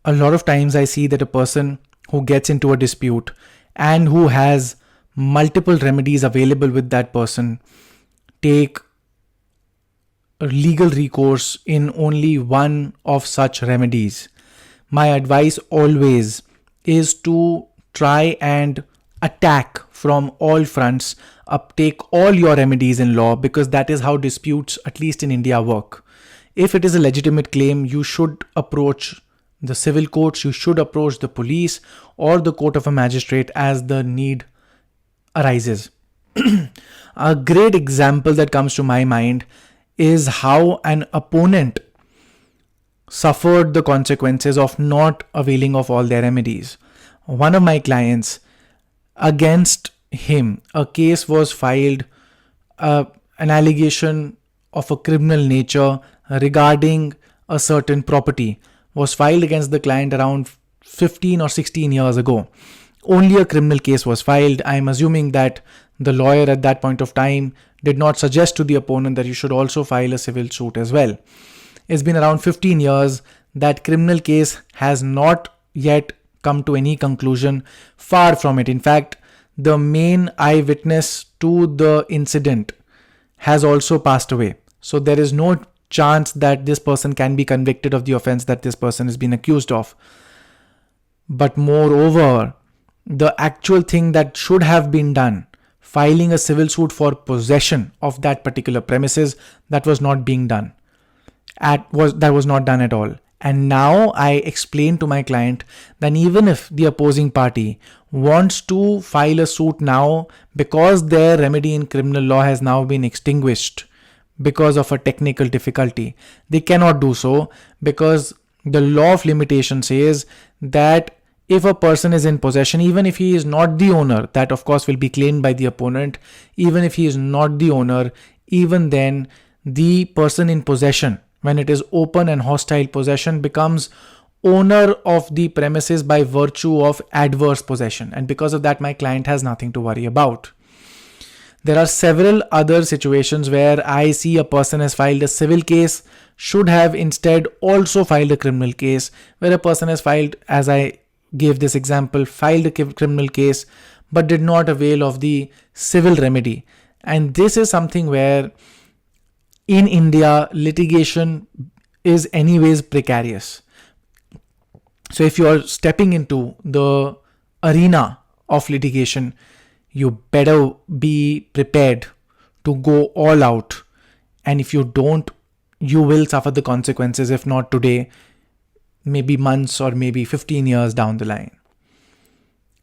a lot of times I see that a person who gets into a dispute and who has multiple remedies available with that person take legal recourse in only one of such remedies. My advice always is to try and attack from all fronts, uptake all your remedies in law, because that is how disputes, at least in India, work. If it is a legitimate claim, you should approach the civil courts, you should approach the police or the court of a magistrate as the need arises. A great example that comes to my mind is how an opponent suffered the consequences of not availing of all their remedies. One of my clients, against him, a case was filed, an allegation of a criminal nature regarding a certain property was filed against the client around 15 or 16 years ago. Only a criminal case was filed. I am assuming that the lawyer at that point of time did not suggest to the opponent that you should also file a civil suit as well. It's been around 15 years. That criminal case has not yet come to any conclusion. Far from it. In fact, the main eyewitness to the incident has also passed away. So there is no chance that this person can be convicted of the offense that this person has been accused of. But moreover, the actual thing that should have been done, filing a civil suit for possession of that particular premises, that was not being done. That was not done at all. And now I explain to my client that even if the opposing party wants to file a suit now because their remedy in criminal law has now been extinguished because of a technical difficulty, they cannot do so, because the law of limitation says that if a person is in possession, even if he is not the owner, that of course will be claimed by the opponent, even if he is not the owner, even then the person in possession, when it is open and hostile possession, becomes owner of the premises by virtue of adverse possession. And because of that, my client has nothing to worry about. There are several other situations where I see a person has filed a civil case, should have instead also filed a criminal case, where a person has filed, as I gave this example, filed a criminal case but did not avail of the civil remedy. And this is something where in India, litigation is anyways precarious. So if you are stepping into the arena of litigation, you better be prepared to go all out. And if you don't, you will suffer the consequences, if not today, maybe months or maybe 15 years down the line.